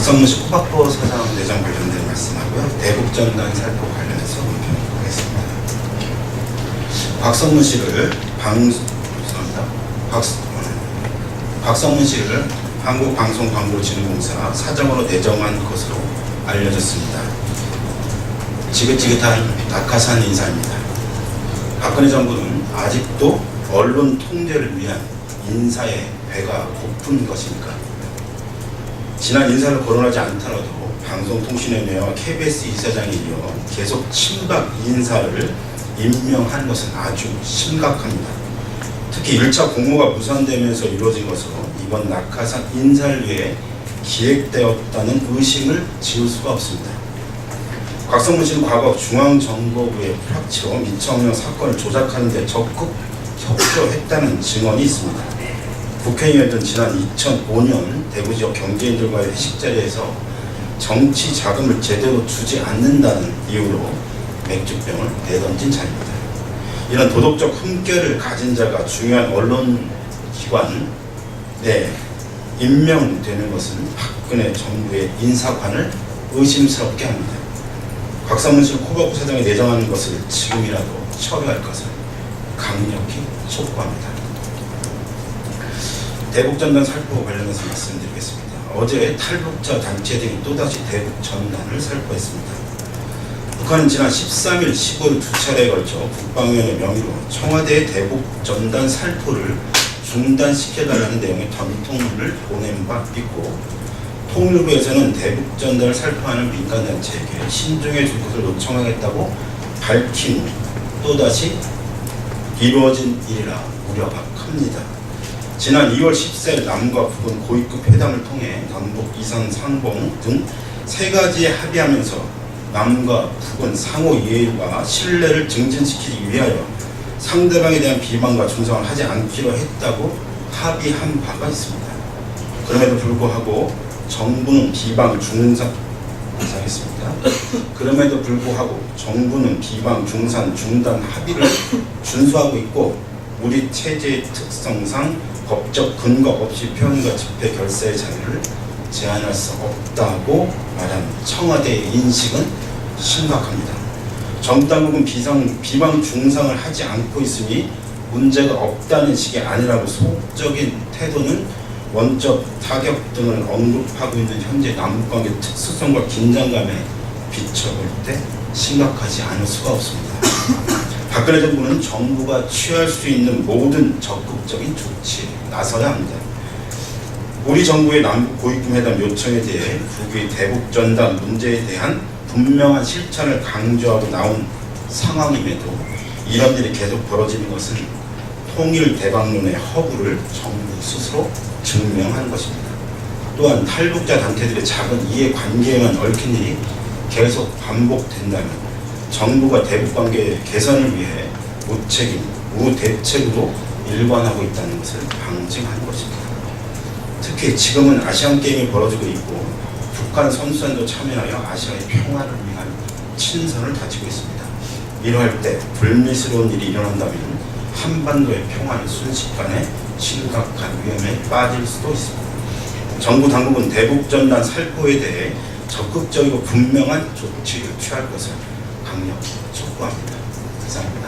박성문씨 코박보 사장 내정 관련된 말씀하고요. 대북전단 살포 관련해서 논평하겠습니다. 박성문 씨를 한국방송광고진흥공사 사장으로 내정한 것으로 알려졌습니다. 지긋지긋한 낙하산 인사입니다. 박근혜 정부는 아직도 언론 통제를 위한 인사의 배가 고픈 것입니까? 지난 인사를 거론하지 않더라도 방송통신위원회와 KBS 이사장에 이어 계속 친박 인사를 임명한 것은 아주 심각합니다. 특히 1차 공모가 무산되면서 이루어진 것으로 이번 낙하산 인사를 위해 기획되었다는 의심을 지울 수가 없습니다. 곽성문 씨는 과거 중앙정보부의 프락치로 미청령 사건을 조작하는 데 적극 협조했다는 증언이 있습니다. 국회의원은 지난 2005년 대구지역 경제인들과의 회식 자리에서 정치 자금을 제대로 주지 않는다는 이유로 맥주병을 내던진 자리입니다. 이런 도덕적 흠결을 가진 자가 중요한 언론기관에 임명되는 것은 박근혜 정부의 인사관을 의심스럽게 합니다. 곽성문 씨를 코박보 사장에 내정하는 것을 지금이라도 처리할 것을 강력히 촉구합니다. 대북전단 살포 관련해서 말씀드리겠습니다. 어제 탈북자 단체 등이 또다시 대북전단을 살포했습니다. 북한은 지난 13일, 15일 두 차례에 걸쳐 국방위원회 명의로 청와대의 대북전단 살포를 중단시켜달라는 내용의 단통문을 보낸 바 있고, 통일부에서는 대북전단을 살포하는 민간단체에게 신중해 줄 것을 요청하겠다고 밝힌 후 또다시 이루어진 일이라 우려가 큽니다. 지난 2월 14일 남과 북은 고위급 회담을 통해 남북 이산 상봉 등 세 가지에 합의하면서 남과 북은 상호 이해와 신뢰를 증진시키기 위하여 상대방에 대한 비방과 중상을 하지 않기로 했다고 합의한 바가 있습니다. 그럼에도 불구하고 정부는 비방 중산 중단 합의를 준수하고 있고, 우리 체제의 특성상 법적 근거 없이 표현과 집회 결사의 자유를 제한할 수 없다고 말한 청와대의 인식은 심각합니다. 정부 당국은 비방 중상을 하지 않고 있으니 문제가 없다는 식이 아니라고 소극적인 태도는 원적 타격 등을 언급하고 있는 현재 남북관계 특수성과 긴장감에 비춰볼 때 심각하지 않을 수가 없습니다. 박근혜 정부는 정부가 취할 수 있는 모든 적극적인 조치에 나서야 합니다. 우리 정부의 남북 고위급 회담 요청에 대해 북의 대북전단 문제에 대한 분명한 실천을 강조하고 나온 상황임에도 이런 일이 계속 벌어지는 것은 통일 대박론의 허구를 정부 스스로 증명한 것입니다. 또한 탈북자 단체들의 작은 이해관계에만 얽힌 일이 계속 반복된다면 정부가 대북관계 개선을 위해 무책임, 무대책으로 일관하고 있다는 것을 방증하는 것입니다. 특히 지금은 아시안게임이 벌어지고 있고 북한 선수단도 참여하여 아시아의 평화를 위한 친선을 다지고 있습니다. 이러할 때 불미스러운 일이 일어난다면 한반도의 평화는 순식간에 심각한 위험에 빠질 수도 있습니다. 정부 당국은 대북전단 살포에 대해 적극적이고 분명한 조치를 취할 것을 강력히 촉구합니다. 감사합니다.